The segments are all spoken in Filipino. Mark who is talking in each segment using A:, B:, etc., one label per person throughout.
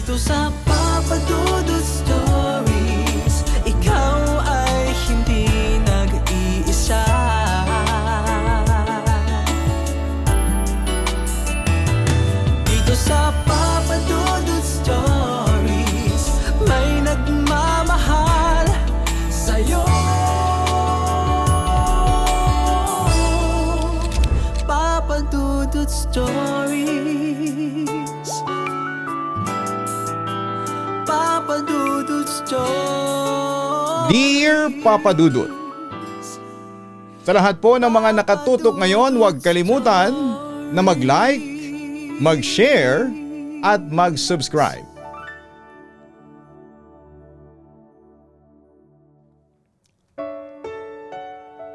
A: Dito sa Papa Dudut Stories, ikaw ay hindi nag-iisa. Dito sa Papa Dudut Stories, may nagmamahal sa'yo. Papa Dudut Stories, Papa Dudut Stories.
B: Dear Papa Dudut, sa lahat po ng mga nakatutok ngayon, huwag kalimutan na mag-like, mag-share at mag-subscribe.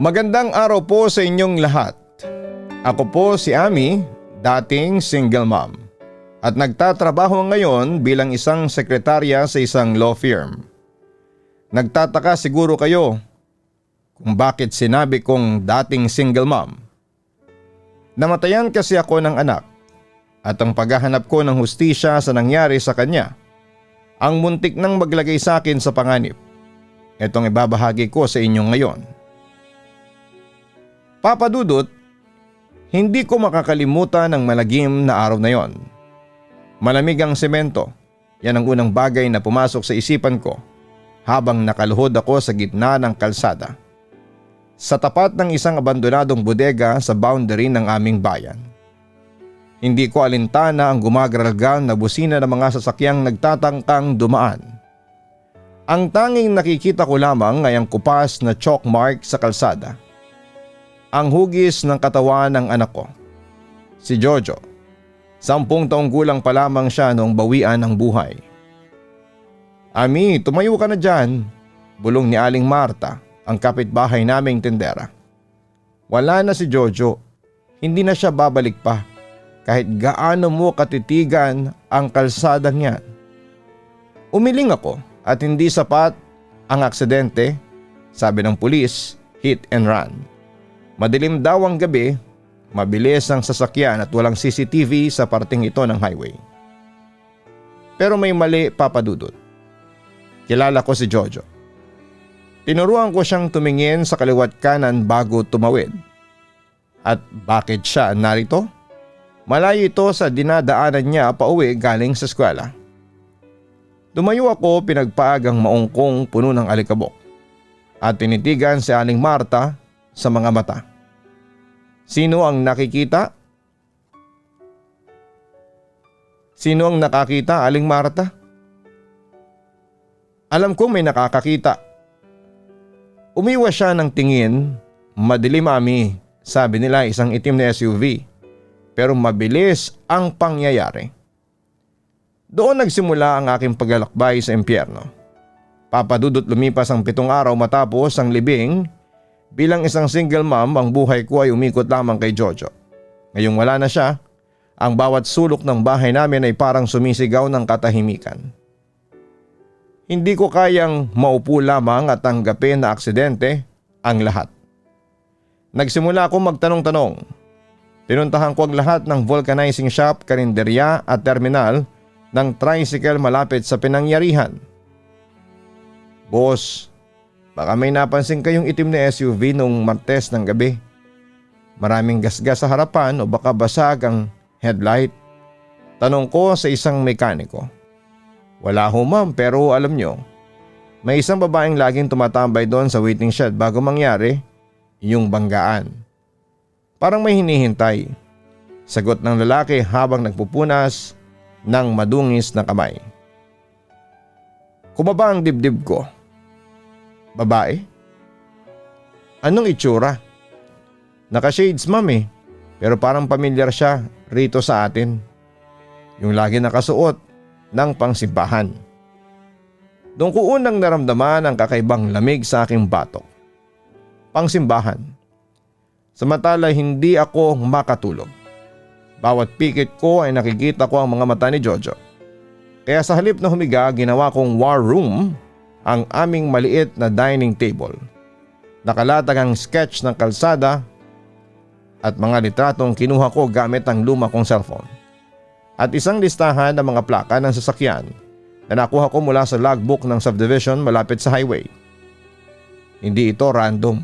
B: Magandang araw po sa inyong lahat. Ako po si Ami, dating single mom, at nagtatrabaho ngayon bilang isang sekretarya sa isang law firm. Nagtataka siguro kayo kung bakit sinabi kong dating single mom. Namatayan kasi ako ng anak at ang paghahanap ko ng hustisya sa nangyari sa kanya ang muntik nang maglagay sa akin sa panganib. Itong ibabahagi ko sa inyo ngayon. Papa Dudut, hindi ko makakalimutan ang malagim na araw na yon. Malamig ang semento. Yan ang unang bagay na pumasok sa isipan ko habang nakaluhod ako sa gitna ng kalsada, sa tapat ng isang abandonadong bodega sa boundary ng aming bayan. Hindi ko alintana ang gumagaralgal na busina ng mga sasakyang nagtatangkang dumaan. Ang tanging nakikita ko lamang ay ang kupas na chalk mark sa kalsada. Ang hugis ng katawan ng anak ko, si Jojo. 10 taong gulang pa lamang siya noong bawian ng buhay. Ami, tumayo ka na dyan, bulong ni Aling Marta, ang kapitbahay naming tindera. Wala na si Jojo, hindi na siya babalik pa kahit gaano mo katitigan ang kalsadang yan. Umiling ako at hindi sapat ang aksidente, sabi ng pulis, hit and run. Madilim daw ang gabi, mabilis ang sasakyan at walang CCTV sa parting ito ng highway. Pero may mali, Papa Dudut. Kilala ko si Jojo. Tinuruan ko siyang tumingin sa kaliwat kanan bago tumawid. At bakit siya narito? Malayo ito sa dinadaanan niya pauwi galing sa eskwela. Tumayo ako, pinagpaagang maungkong puno ng alikabok at tinitigan si Aling Marta sa mga mata. Sino ang nakikita? Sino ang nakakita, Aling Marta? Alam ko may nakakakita. Umiwas siya ng tingin. Madilim, Ami, sabi nila isang itim na SUV. Pero mabilis ang pangyayari. Doon nagsimula ang aking paglalakbay sa impyerno. Papa Dudut, lumipas ang 7 araw matapos ang libing. Bilang isang single mom, ang buhay ko ay umikot lamang kay Jojo. Ngayong wala na siya, ang bawat sulok ng bahay namin ay parang sumisigaw ng katahimikan. Hindi ko kayang maupo lamang at tanggapin na aksidente ang lahat. Nagsimula akong magtanong-tanong. Tinuntahan ko ang lahat ng vulcanizing shop, karinderya at terminal ng tricycle malapit sa pinangyarihan. Boss, baka may napansin kayong itim na SUV noong Martes ng gabi. Maraming gasgas sa harapan o baka basag ang headlight? Tanong ko sa isang mekaniko. Wala ho ma'am, pero alam nyo, may isang babaeng laging tumatambay doon sa waiting shed bago mangyari yung banggaan. Parang may hinihintay. Sagot ng lalaki habang nagpupunas ng madungis na kamay. Kumaba ang dibdib ko. Babae? Anong itsura? Naka-shades ma'am pero parang pamilyar siya rito sa atin. Yung lagi nakasuot ng pangsimbahan. Doon ko unang naramdaman ang kakaibang lamig sa aking batok. Pangsimbahan. Samantala hindi ako makatulog. Bawat pikit ko ay nakikita ko ang mga mata ni Jojo. Kaya sa halip na humiga, ginawa kong war room ang aming maliit na dining table. Nakalatag ang sketch ng kalsada at mga litratong kinuha ko gamit ang luma kong cellphone. at isang listahan ng mga plaka ng sasakyan na nakuha ko mula sa logbook ng subdivision malapit sa highway. Hindi ito random.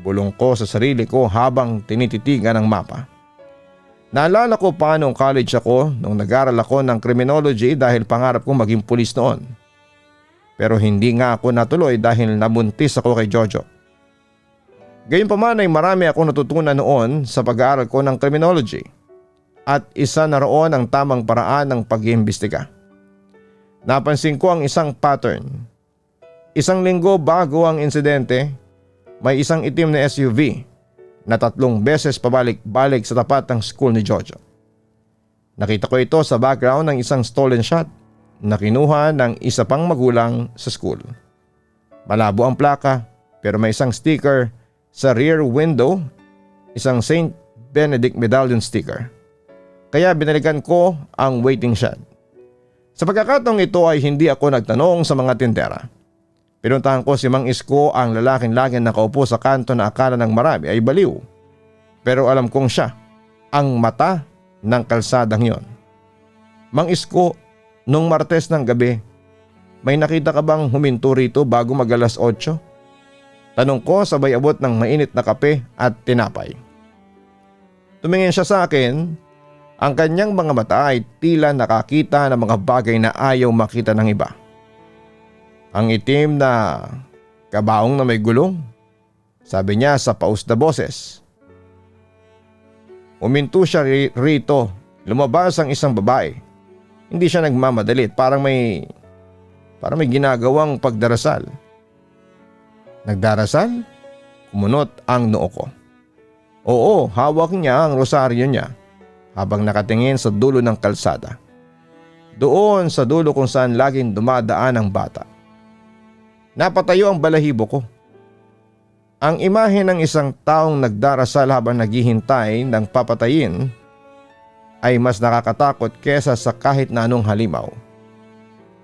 B: Bulong ko sa sarili ko habang tinititigan ang mapa. Naalala ko pa noong college ako nung nag-aral ako ng criminology dahil pangarap kong maging pulis noon. Pero hindi nga ako natuloy dahil nabuntis ako kay Jojo. Gayunpaman ay marami akong natutunan noon sa pag-aaral ko ng criminology at isa na roon ang tamang paraan ng pag-iimbestiga. Napansin ko ang isang pattern. Isang linggo bago ang insidente, may isang itim na SUV na 3 beses pabalik-balik sa tapat ng school ni Jojo. Nakita ko ito sa background ng isang stolen shot na kinuha ng isa pang magulang sa school. Malabo ang plaka pero may isang sticker sa rear window, isang Saint Benedict medallion sticker. Kaya binalikan ko ang waiting shot. Sa pagkakataong ito ay hindi ako nagtanong sa mga tindera. Pinuntahan ko si Mang Isko, ang lalaking laging nakaupo sa kanto na akala ng marami ay baliw. Pero alam kong siya, ang mata ng kalsadang yon. Mang Isko, nung Martes ng gabi, may nakita ka bang huminto rito bago mag-alas 8? Tanong ko sabay abot ng mainit na kape at tinapay. Tumingin siya sa akin, ang kanyang mga mata ay tila nakakita ng mga bagay na ayaw makita ng iba. Ang itim na kabaong na may gulong, sabi niya sa paus na boses. Uminto siya rito, lumabas ang isang babae. Hindi siya nagmamadalit, parang may ginagawang pagdarasal. Nagdarasal? Kumunot ang noo ko. Oo, hawak niya ang rosaryo niya habang nakatingin sa dulo ng kalsada. Doon sa dulo kung saan laging dumadaan ang bata. Napatayo ang balahibo ko. Ang imahe ng isang taong nagdarasal habang naghihintay ng papatayin ay mas nakakatakot kesa sa kahit na anong halimaw.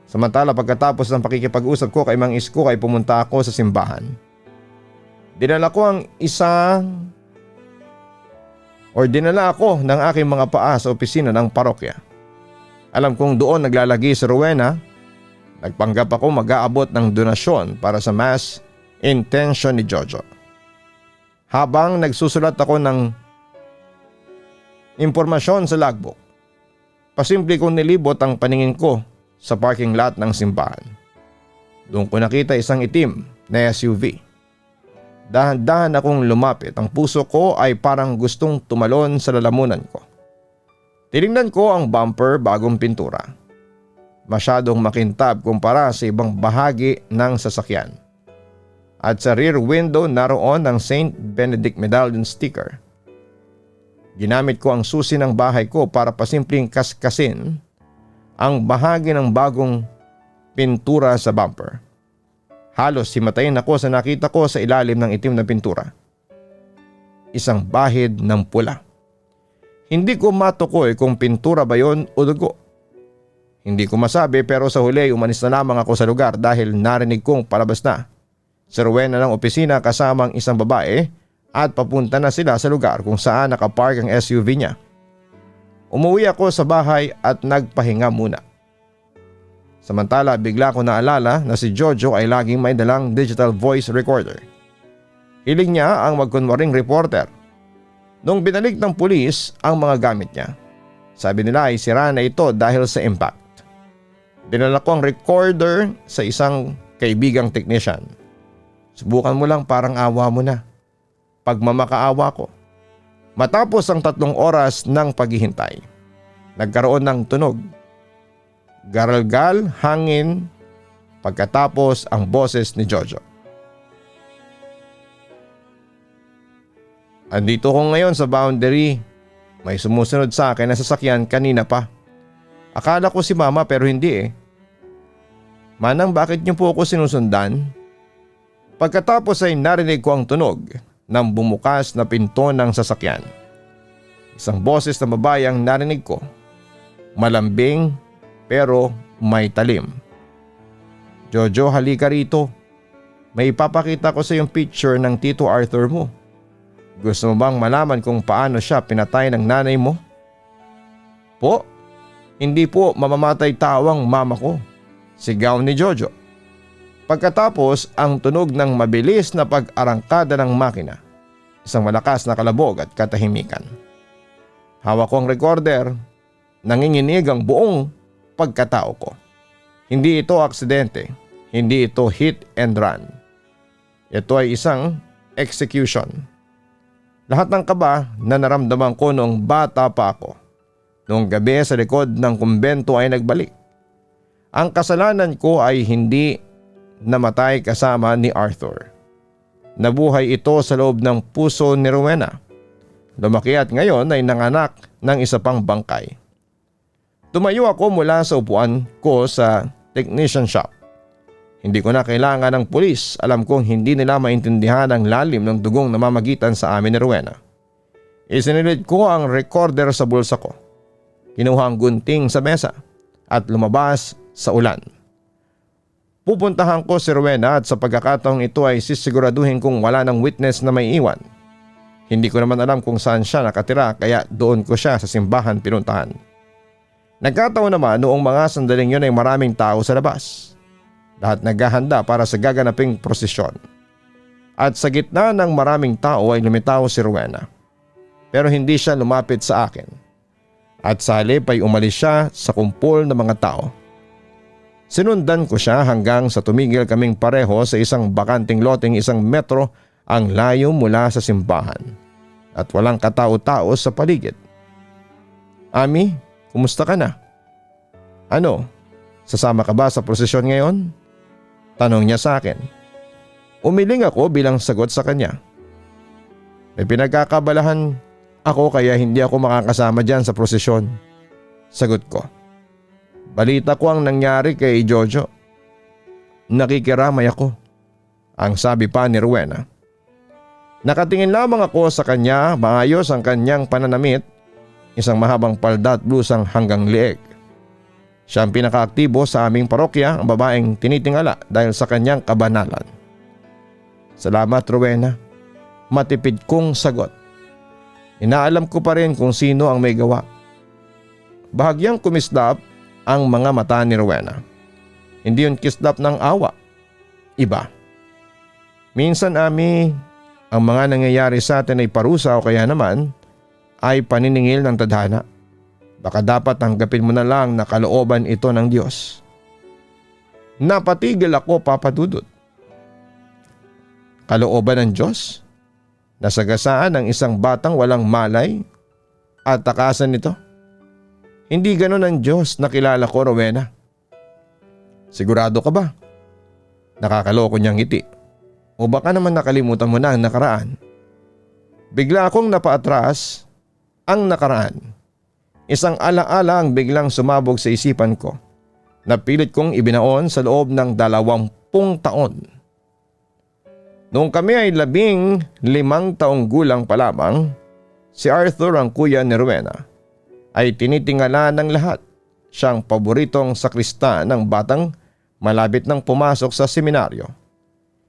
B: Samantala pagkatapos ng pakikipag-usap ko kay Mang Isko ay pumunta ako sa simbahan. Dinala ako ng aking mga paa sa opisina ng parokya. Alam kong doon naglalagi si Rowena. Nagpanggap ako mag-aabot ng donasyon para sa mass intention ni Jojo. Habang nagsusulat ako ng impormasyon sa logbook, pasimple kong nilibot ang paningin ko sa parking lot ng simbahan. Doon ko nakita isang itim na SUV. Dahan-dahan akong lumapit, ang puso ko ay parang gustong tumalon sa lalamunan ko. Tinignan ko ang bumper bagong pintura. Masyadong makintab kumpara sa ibang bahagi ng sasakyan. At sa rear window naroon ang Saint Benedict medallion sticker. Ginamit ko ang susi ng bahay ko para pasimpleng kaskasin ang bahagi ng bagong pintura sa bumper. Halos himatayin ako sa nakita ko sa ilalim ng itim na pintura. Isang bahid ng pula. Hindi ko matukoy kung pintura ba yon o dugo. Hindi ko masabi pero sa huli umalis na lamang ako sa lugar dahil narinig kong palabas na si Rowena ng opisina kasama ang isang babae at papunta na sila sa lugar kung saan nakapark ang SUV niya. Umuwi ako sa bahay at nagpahinga muna. Samantala bigla ko naalala na si Jojo ay laging may dalang digital voice recorder. Hiling niya ang magkunwaring reporter. Nung binalik ng pulis ang mga gamit niya, sabi nila ay sira na ito dahil sa impact. Dinala ko ang recorder sa isang kaibigang technician. Subukan mo lang, parang awa mo na. Pagmamakaawa ko. Matapos ang 3 oras ng paghihintay, nagkaroon ng tunog. Garalgal, hangin, pagkatapos ang boses ni Jojo. Andito ko ngayon sa boundary. May sumusunod sa akin na sasakyan kanina pa. Akala ko si mama pero hindi eh. Manang, bakit niyo po ako sinusundan? Pagkatapos ay narinig ko ang tunog ng bumukas na pinto ng sasakyan. Isang boses na babae ang narinig ko. Malambing pero may talim. Jojo, halika rito. May ipapakita ko sa yung picture ng Tito Arthur mo. Gusto mo bang malaman kung paano siya pinatay ng nanay mo? Po? Hindi po mamamatay tao ang mama ko, sigaw ni Jojo. Pagkatapos ang tunog ng mabilis na pag-arangkada ng makina, isang malakas na kalabog at katahimikan. Hawak ko ang recorder, nanginginig ang buong pagkatao ko. Hindi ito aksidente, hindi ito hit and run. Ito ay isang execution. Lahat ng kaba na naramdaman ko noong bata pa ako, noong gabi sa likod ng kumbento ay nagbalik. Ang kasalanan ko ay hindi namatay kasama ni Arthur. Nabuhay ito sa loob ng puso ni Rowena. Lumaki at ngayon ay nanganak ng isa pang bangkay. Tumayo ako mula sa upuan ko sa technician shop. Hindi ko na kailangan ng pulis. Alam kong hindi nila maintindihan ang lalim ng dugong namamagitan sa amin ni Rowena. Isinilid ko ang recorder sa bulsa ko. Kinuha ang gunting sa mesa at lumabas sa ulan. Pupuntahan ko si Rowena at sa pagkakataong ito ay sisiguraduhin kong wala ng witness na may iwan. Hindi ko naman alam kung saan siya nakatira kaya doon ko siya sa simbahan pinuntahan. Nagkataon naman noong mga sandaling yun ay maraming tao sa labas. Lahat naghahanda para sa gaganaping prosesyon. At sa gitna ng maraming tao ay lumitaw si Rowena. Pero hindi siya lumapit sa akin. At sa halip ay umalis siya sa kumpol ng mga tao. Sinundan ko siya hanggang sa tumigil kaming pareho sa isang bakanting loteng 1 metro ang layo mula sa simbahan. At walang katao-tao sa paligid. Ami, kumusta ka na? Ano, sasama ka ba sa prosesyon ngayon? Tanong niya sa akin. Umiling ako bilang sagot sa kanya. May pinagkakabalahan ako kaya hindi ako makakasama dyan sa prosesyon. Sagot ko. Balita ko ang nangyari kay Jojo. Nakikiramay ako. Ang sabi pa ni Rowena. Nakatingin lamang ako sa kanya, maayos ang kanyang pananamit, isang mahabang palda at blusang hanggang leeg. Siya ang pinakaaktibo sa aming parokya, ang babaeng tinitingala dahil sa kanyang kabanalan. Salamat Rowena, matipid kong sagot. Inaalam ko pa rin kung sino ang may gawa. Bahagyang kumislap ang mga mata ni Rowena. Hindi yun kislap ng awa. Iba. Minsan Ami, ang mga nangyayari sa atin ay parusa o kaya naman ay paniningil ng tadhana. Baka dapat tanggapin mo na lang na kalooban ito ng Diyos. Napatigil ako, Papa Dudut. Kalooban ng Diyos? Nasagasaan ng isang batang walang malay at takasan nito? Hindi ganon ang Diyos na kilala ko, Rowena. Sigurado ka ba? Nakakaloko niyang ngiti. O baka naman nakalimutan mo na ang nakaraan? Bigla akong napaatras ang nakaraan. Isang alaala ang biglang sumabog sa isipan ko. Napilit kong ibinaon sa loob ng 20 taon. Noong kami ay 15 taong gulang pa lamang, si Arthur ang kuya ni Rowena ay tinitingala ng lahat. Siyang paboritong sakrista ng batang malapit nang pumasok sa seminaryo.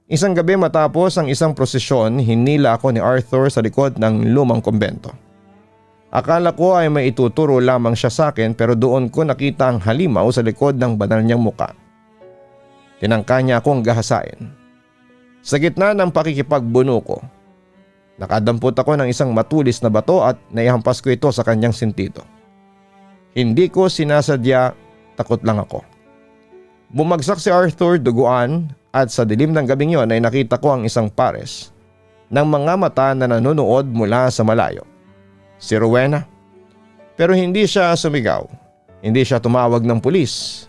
B: Isang gabi matapos ang isang prosesyon, hinila ako ni Arthur sa likod ng lumang kumbento. Akala ko ay may ituturo lamang siya sa akin pero doon ko nakita ang halimaw sa likod ng banal niyang muka. Tinangka niya akong gahasain. Sa gitna ng pakikipagbuno ko, nakadampot ako ng isang matulis na bato at naihampas ko ito sa kanyang sentido. Hindi ko sinasadya, takot lang ako. Bumagsak si Arthur duguan at sa dilim ng gabing yon ay nakita ko ang isang pares ng mga mata na nanonood mula sa malayo. Si Rowena. Pero hindi siya sumigaw. Hindi siya tumawag ng pulis.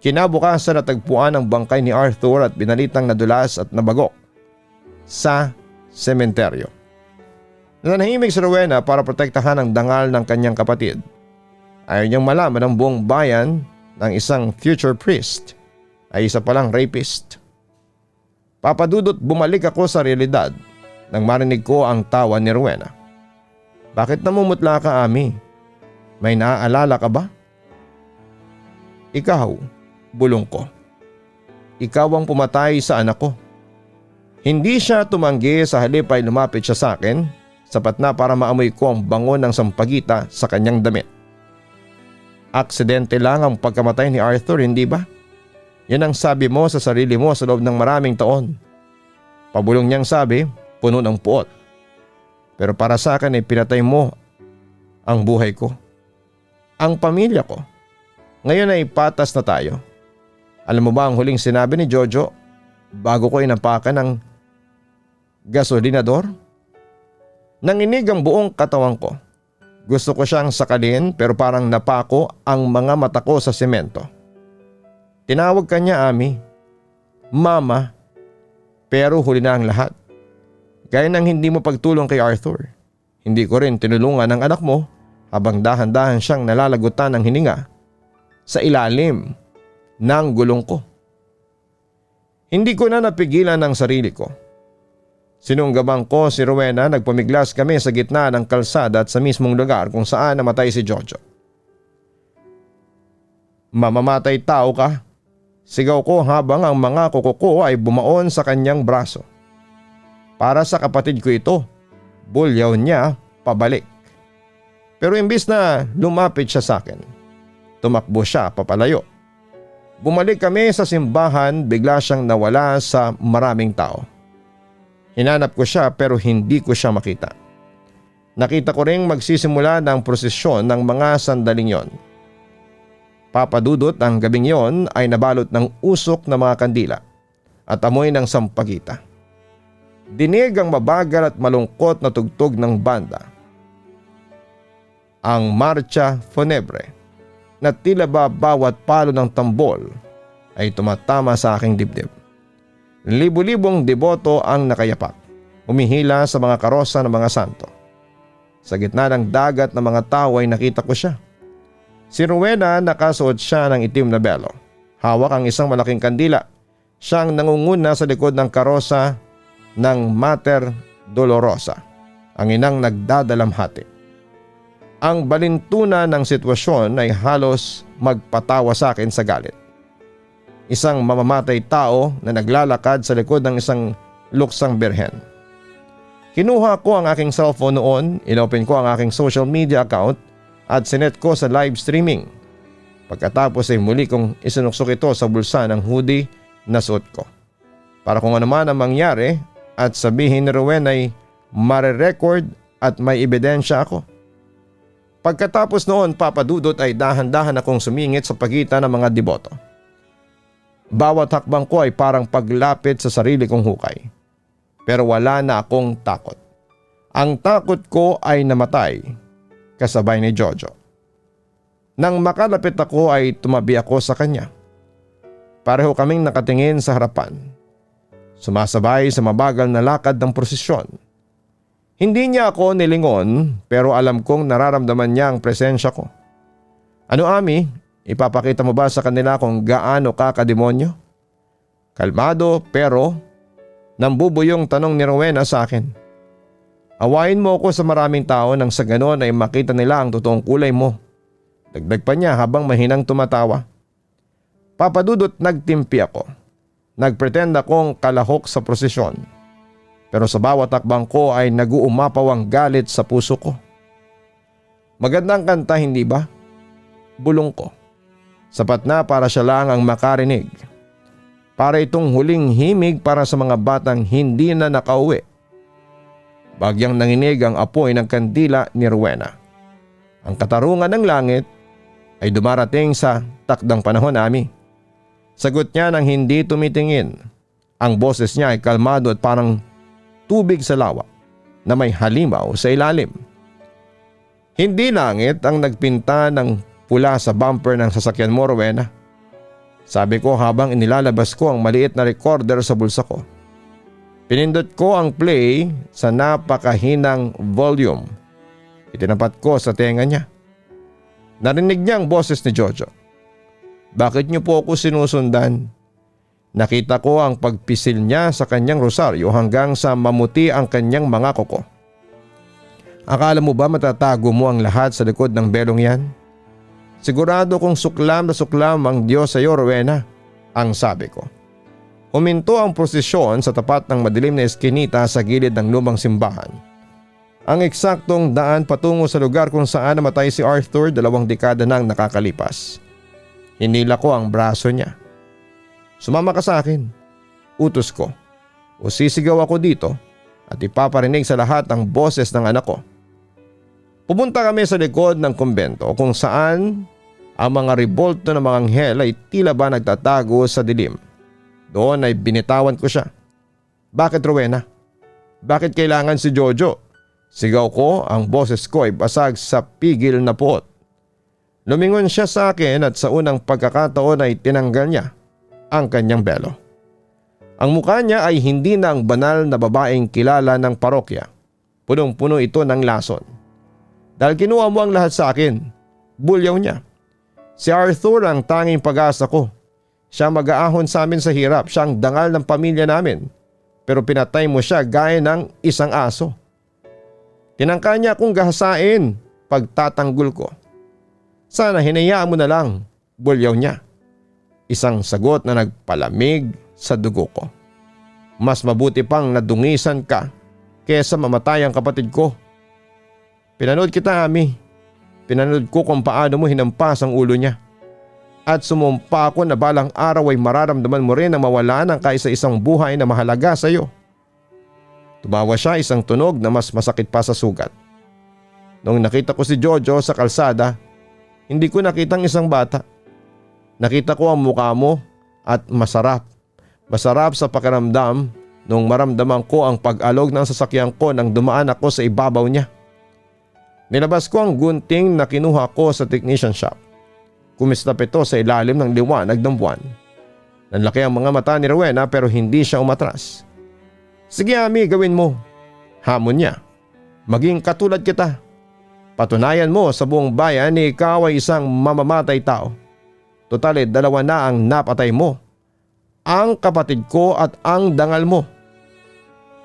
B: Kinabukasan natagpuan ang bangkay ni Arthur at binalitang nadulas at nabago sa sementeryo. Nanahimik si Rowena para protektahan ang dangal ng kanyang kapatid. Ayaw niyang malaman ng buong bayan ng isang future priest ay isa palang rapist. Papadudot bumalik ako sa realidad nang marinig ko ang tawa ni Rowena. Bakit namumutla ka, Ami? May naaalala ka ba? Ikaw, bulong ko. Ikaw ang pumatay sa anak ko. Hindi siya tumanggi, sa halip ay lumapit siya sa akin, sapat na para maamoy ko ang bango ng sampagita sa kanyang damit. Aksidente lang ang pagkamatay ni Arthur, hindi ba? Yan ang sabi mo sa sarili mo sa loob ng maraming taon. Pabulong niyang sabi, puno ng puot. Pero para sa akin ay pinatay mo ang buhay ko. Ang pamilya ko. Ngayon ay patas na tayo. Alam mo ba ang huling sinabi ni Jojo bago ko inapakan ng gasolinador? Nanginig ang buong katawan ko. Gusto ko siyang sakalin pero parang napako ang mga mata ko sa semento. Tinawag ka niya, Ami. Mama. Pero huli na ang lahat. Gaya ng hindi mo pagtulong kay Arthur. Hindi ko rin tinulungan ang anak mo habang dahan-dahan siyang nalalagutan ng hininga sa ilalim ng gulong ko. Hindi ko na napigilan ang sarili ko. Sinunggabang ko si Rowena, nagpamiglas kami sa gitna ng kalsada at sa mismong lugar kung saan namatay si Jojo. Mamamatay tao ka, sigaw ko habang ang mga kuko ko ay bumaon sa kanyang braso. Para sa kapatid ko ito, bulyaw niya pabalik. Pero imbis na lumapit siya sa akin, tumakbo siya papalayo. Bumalik kami sa simbahan, bigla siyang nawala sa maraming tao. Hinanap ko siya pero hindi ko siya makita. Nakita ko ring magsisimula ng prosesyon ng mga sandaling yon. Papadudot ang gabing yon ay nabalot ng usok na mga kandila at amoy ng sampagita. Dinig ang mabagal at malungkot na tugtog ng banda. Ang marcha funebre na tila ba bawat palo ng tambol ay tumatama sa aking dibdib. Libu-libong deboto ang nakayapak, umihila sa mga karosa ng mga santo. Sa gitna ng dagat ng mga tao ay nakita ko siya. Si Rowena, nakasuot siya ng itim na belo. Hawak ang isang malaking kandila. Siyang nangunguna sa likod ng karosa ng Mater Dolorosa, ang inang nagdadalamhati. Ang balintuna ng sitwasyon ay halos magpatawa sa akin sa galit. Isang mamamatay tao na naglalakad sa likod ng isang luksang birhen. Kinuha ko ang aking cellphone noon, inopen ko ang aking social media account at sinet ko sa live streaming. Pagkatapos ay muli kong isinuksok ito sa bulsa ng hoodie na suot ko. Para kung ano man ang mangyari at sabihin ni Rowena ay mare-record at may ebidensya ako. Pagkatapos noon, papadudot ay dahan-dahan akong sumingit sa pagitan ng mga deboto. Bawat hakbang ko ay parang paglapit sa sarili kong hukay. Pero wala na akong takot. Ang takot ko ay namatay kasabay ni Jojo. Nang makalapit ako ay tumabi ako sa kanya. Pareho kaming nakatingin sa harapan. Sumasabay sa mabagal na lakad ng prosesyon. Hindi niya ako nilingon pero alam kong nararamdaman niya ang presensya ko. Ano, Ami? Ipapakita mo ba sa kanila kung gaano ka kademonyo? Kalmado pero nambubuyong tanong ni Rowena sa akin. Awayin mo ako sa maraming tao nang sa ganon ay makita nila ang totoong kulay mo. Dagdag pa niya habang mahinang tumatawa. Papadudot nagtimpi ako. Nagpretend akong kalahok sa prosesyon. Pero sa bawat takbang ko ay nag-uumapaw ang galit sa puso ko. Magandang kanta, hindi ba? Bulong ko. Sapat na para siya lang ang makarinig. Para itong huling himig para sa mga batang hindi na nakauwi. Bagyang nanginig ang apoy ng kandila ni Rowena. Ang katarungan ng langit ay dumarating sa takdang panahon, Ami. Sagot niya nang hindi tumitingin. Ang boses niya ay kalmado at parang tubig sa lawa na may halimaw sa ilalim. Hindi langit ang nagpinta ng pula sa bumper ng sasakyan mo, Rowena. Sabi ko habang inilalabas ko ang maliit na recorder sa bulsa ko. Pinindot ko ang play sa napakahinang volume. Itinapat ko sa tenga niya. Narinig niya ang boses ni Jojo. Bakit niyo po ako sinusundan? Nakita ko ang pagpisil niya sa kanyang rosaryo hanggang sa mamuti ang kanyang mga kuko. Akala mo ba matatago mo ang lahat sa likod ng belong yan? Sigurado kong suklam na suklam ang Diyos sa iyo, Rowena, ang sabi ko. Huminto ang prosesyon sa tapat ng madilim na eskinita sa gilid ng lumang simbahan. ang eksaktong daan patungo sa lugar kung saan namatay si Arthur 2 dekada nang nakakalipas. Hinila ko ang braso niya. Sumama ka sa akin, utos ko, o sisigaw ako dito at ipaparinig sa lahat ang boses ng anak ko. Pumunta kami sa likod ng kumbento kung saan ang mga ribolto ng mga anghel ay tila ba nagtatago sa dilim. Doon ay binitawan ko siya. Bakit, Rowena? Bakit kailangan si Jojo? Sigaw ko, ang boses ko ay basag sa pigil na puot. Lumingon siya sa akin at sa unang pagkakataon ay tinanggal niya ang kanyang belo. Ang mukha niya ay hindi na ang banal na babaeng kilala ng parokya. Punong-puno ito ng lason. Dahil kinuha mo ang lahat sa akin, bulyaw niya. Si Arthur ang tanging pag-asa ko. Siya mag-aahon sa amin sa hirap, siya ang dangal ng pamilya namin. Pero pinatay mo siya gaya ng isang aso. Tinangka niya akong gahasain pagtatanggol ko. Sana hinayaan mo na lang, bulyaw niya. Isang sagot na nagpalamig sa dugo ko. Mas mabuti pang nadungisan ka kesa mamatay ang kapatid ko. Pinanood kita, Ami. Pinanood ko kung paano mo hinampas ang ulo niya. At sumumpa ako na balang araw ay mararamdaman mo rin na mawala ng kaisa-isang buhay na mahalaga sa iyo. Tumawa siya, isang tunog na mas masakit pa sa sugat. Noong nakita ko si Jojo sa kalsada, hindi ko nakitang isang bata. Nakita ko ang mukha mo at masarap. Masarap sa pakiramdam nung maramdaman ko ang pag-alog ng sasakyan ko nang dumaan ako sa ibabaw niya. Nilabas ko ang gunting na kinuha ko sa technician shop. Kumistap ito sa ilalim ng liwanag ng buwan. Nanlaki ang mga mata ni Rowena pero hindi siya umatras. Sige, Ami, gawin mo. Hamon niya. Maging katulad kita. Patunayan mo sa buong bayan ni ikaw ay isang mamamatay tao. Total, dalawa na ang napatay mo. Ang kapatid ko at ang dangal mo.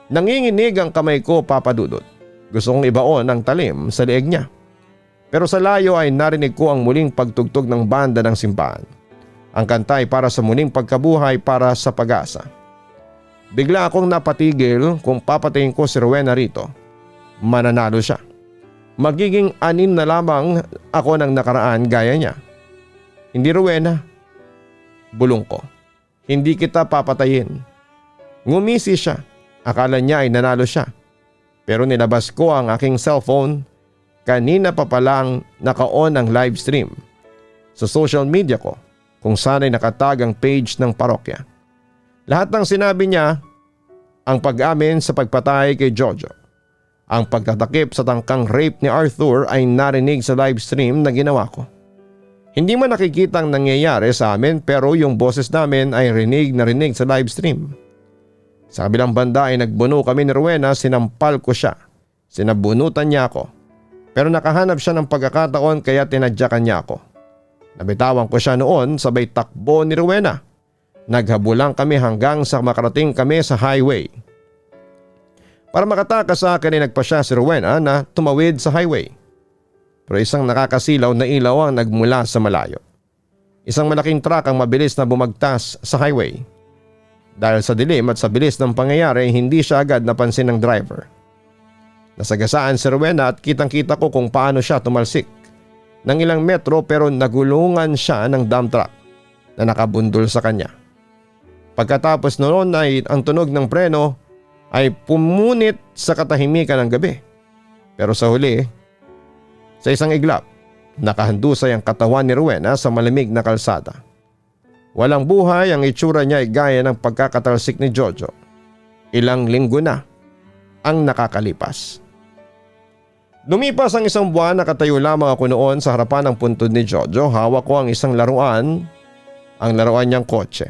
B: Nanginginig ang kamay ko, Papa Dudut. Gusto kong ibaon ang talim sa leeg niya. Pero sa layo ay narinig ko ang muling pagtugtog ng banda ng simbahan. Ang kanta ay para sa muling pagkabuhay, para sa pag-asa. Bigla akong napatigil. Kung papatayin ko si Rowena rito, mananalo siya. Magiging anin na lamang ako ng nakaraan gaya niya. Hindi, Rowena. Bulong ko. Hindi kita papatayin. Ngumisi siya. Akala niya ay nanalo siya. Pero nilabas ko ang aking cellphone. Kanina pa palang naka-on ang live stream sa social media ko kung saan ay nakatag ang page ng parokya. Lahat ng sinabi niya, ang pag-amin sa pagpatay kay Jojo, ang pagtatakip sa tangkang rape ni Arthur ay narinig sa live stream na ginawa ko. Hindi man nakikita ang nangyayari sa amin pero yung boses namin ay rinig na rinig sa live stream. Sa kabilang banda ay nagbuno kami ni Rowena, sinampal ko siya. Sinabunutan niya ako. Pero nakahanap siya ng pagkakataon kaya tinadyakan niya ako. Nabitawan ko siya noon sabay takbo ni Rowena. Naghabulang kami hanggang sa makarating kami sa highway. Para makatakas sa akin ay nagpasya si Rowena na tumawid sa highway. Pero isang nakakasilaw na ilaw ang nagmula sa malayo. Isang malaking truck ang mabilis na bumagtas sa highway. Dahil sa dilim at sa bilis ng pangyayari, hindi siya agad napansin ng driver. Nasagasaan si Rowena at kitang-kita ko kung paano siya tumalsik ng ilang metro pero nagulungan siya ng dump truck na nakabundol sa kanya. Pagkatapos noon ay ang tunog ng preno ay pumunit sa katahimikan ng gabi. Pero sa huli, sa isang iglap, nakahandusay ang katawan ni Rowena sa malamig na kalsada. Walang buhay, ang itsura niya ay gaya ng pagkakatalsik ni Jojo. Ilang linggo na ang nakakalipas. Lumipas ang isang buwan, nakatayo lamang ako noon sa harapan ng puntod ni Jojo. Hawak ko ang isang laruan, ang laruan niyang kotse.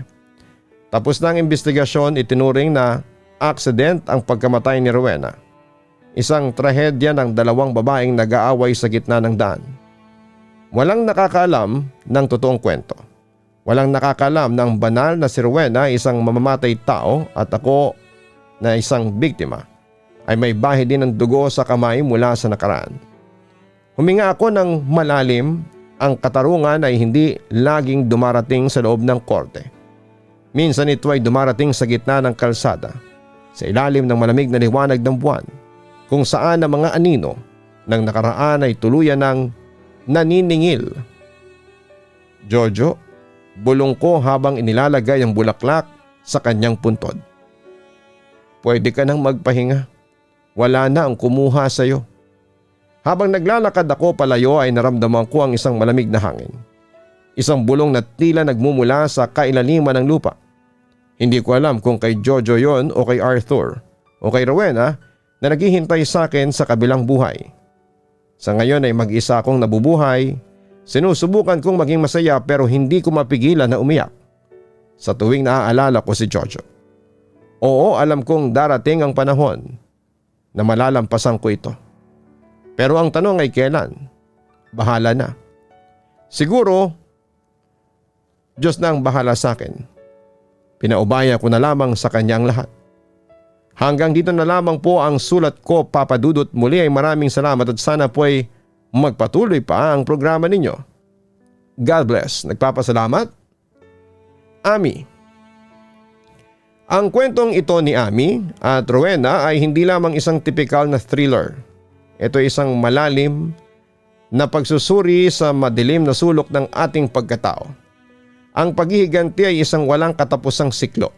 B: Tapos na ang investigasyon, itinuring na accident ang pagkamatay ni Rowena. Isang trahedya ng dalawang babaeng nag-aaway sa gitna ng daan. Walang nakakaalam ng totoong kwento. Walang nakakaalam ng banal na si Rowena ay isang mamamatay tao at ako na isang biktima ay may bahi din ng dugo sa kamay mula sa nakaraan. Huminga ako ng malalim. Ang katarungan ay hindi laging dumarating sa loob ng korte. Minsan ito ay dumarating sa gitna ng kalsada, sa ilalim ng malamig na liwanag ng buwan. kung saan ang mga anino ng nakaraan ay tuluyan ng naniningil. Jojo, bulong ko habang inilalagay ang bulaklak sa kanyang puntod. Pwede ka nang magpahinga. Wala na ang kumuha sa iyo. Habang naglalakad ako palayo ay naramdaman ko ang isang malamig na hangin. Isang bulong na tila nagmumula sa kailaliman ng lupa. Hindi ko alam kung kay Jojo yon o kay Arthur o kay Rowena na naghihintay sa akin sa kabilang buhay. Sa ngayon ay mag-isa akong nabubuhay. Sinusubukan kong maging masaya pero hindi ko mapigilan na umiyak sa tuwing naaalala ko si Jojo. Oo, alam kong darating ang panahon na malalampasan ko ito. Pero ang tanong ay kailan? Bahala na. Siguro, Diyos na ang bahala sa akin. Pinaubaya ko na lamang sa kanya ang lahat. Hanggang dito na lamang po ang sulat ko, Papa Dudut. Muli ay maraming salamat at sana po ay magpatuloy pa ang programa ninyo. God bless. Nagpapasalamat, Ami. Ang kwentong ito ni Ami at Rowena ay hindi lamang isang tipikal na thriller. Ito ay isang malalim na pagsusuri sa madilim na sulok ng ating pagkatao. Ang paghihiganti ay isang walang katapusang siklo.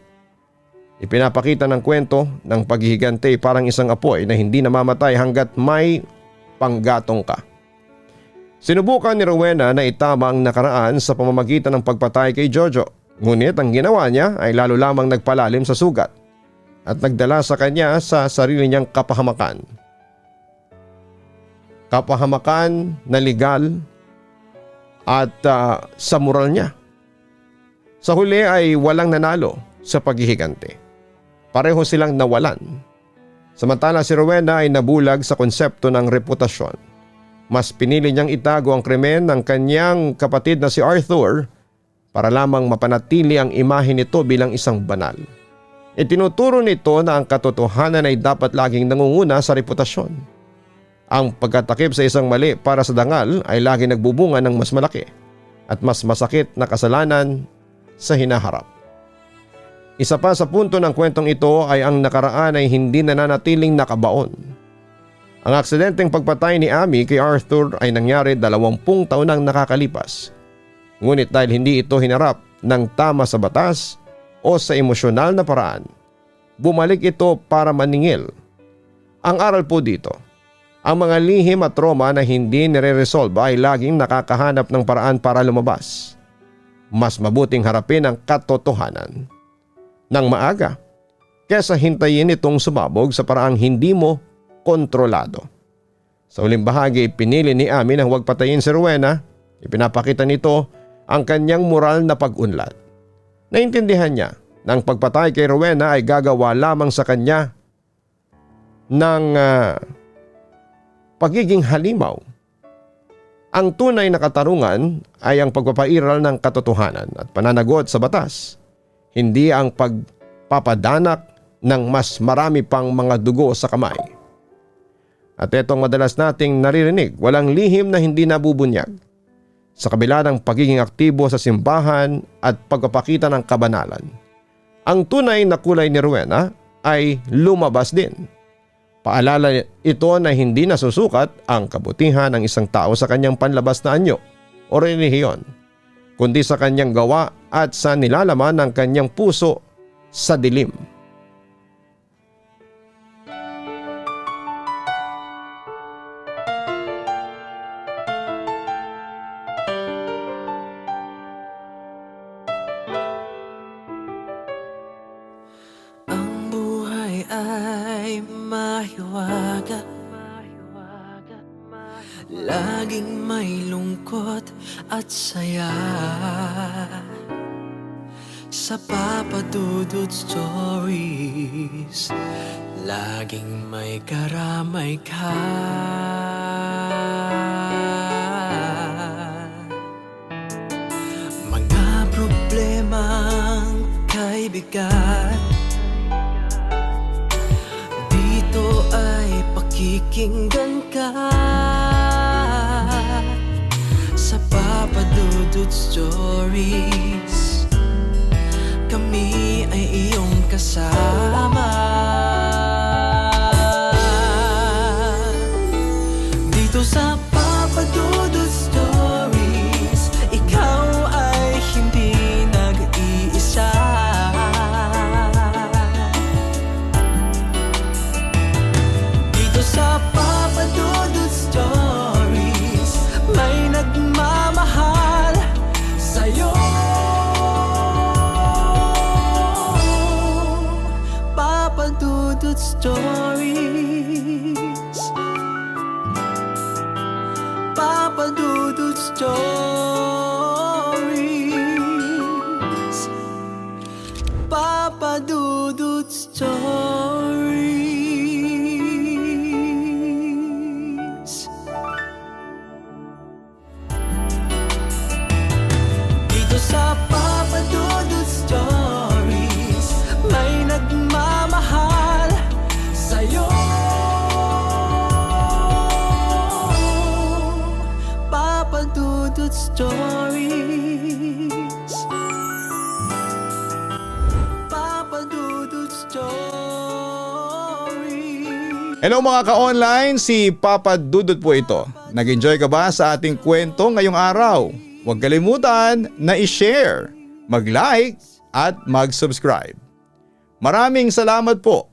B: Ipinapakita ng kwento ng paghihiganti parang isang apoy na hindi namamatay hanggat may panggatong ka. Sinubukan ni Rowena na itama ang nakaraan sa pamamagitan ng pagpatay kay Jojo. Ngunit ang ginawa niya ay lalo lamang nagpalalim sa sugat at nagdala sa kanya sa sarili niyang kapahamakan. Kapahamakan na legal at sa moral niya. Sa huli ay walang nanalo sa paghihiganti. Pareho silang nawalan. Samantala si Rowena ay nabulag sa konsepto ng reputasyon. Mas pinili niyang itago ang krimen ng kanyang kapatid na si Arthur para lamang mapanatili ang imahe nito bilang isang banal. Itinuturo nito na ang katotohanan ay dapat laging nangunguna sa reputasyon. Ang pagkatakip sa isang mali para sa dangal ay lagi nagbubunga ng mas malaki at mas masakit na kasalanan sa hinaharap. Isa pa sa punto ng kwentong ito ay ang nakaraan ay hindi nananatiling nakabaon. Ang aksidenteng pagpatay ni Ami kay Arthur ay nangyari 20 taon nang nakakalipas. Ngunit dahil hindi ito hinarap ng tama sa batas o sa emosyonal na paraan, bumalik ito para maningil. Ang aral po dito, ang mga lihim at trauma na hindi nire-resolve ay laging nakakahanap ng paraan para lumabas. Mas mabuting harapin ang katotohanan ng maaga kesa hintayin itong sumabog sa paraang hindi mo kontrolado. Sa uling bahagi, pinili ni Ami na huwag patayin si Rowena. Ipinapakita nito ang kanyang moral na pag-unlad. Naintindihan niya na ang pagpatay kay Rowena ay gagawa lamang sa kanya ng pagiging halimaw. Ang tunay na katarungan ay ang pagpapairal ng katotohanan at pananagot sa batas, hindi ang pagpapadanak ng mas marami pang mga dugo sa kamay. At itong madalas nating naririnig, walang lihim na hindi nabubunyag. Sa kabila ng pagiging aktibo sa simbahan at pagpapakita ng kabanalan, ang tunay na kulay ni Rowena ay lumabas din. Paalala ito na hindi nasusukat ang kabutihan ng isang tao sa kanyang panlabas na anyo o relihiyon, kundi sa kanyang gawa at sa nilalaman ng kanyang puso sa dilim.
A: Ang buhay ay mahiwaga, laging may lungkot at saya. Sa Papa Dudut Stories, laging may karamay ka. Mga problemang kay bigat, dito ay pakikinggan ka. Sa Papa Dudut Stories, kami ay iyong kasama. Stories. Papa Dudut Stories. Papa Dudut Stories. Dito sa Papa Dudut Stories, may nagmamahal sa'yo. Papa Dudut Stories. Papa Dudut Stories.
B: Hello mga ka-online, si Papa Dudut po ito. Nag-enjoy ka ba sa ating kwento ngayong araw? Huwag kalimutan na i-share, mag-like at mag-subscribe. Maraming salamat po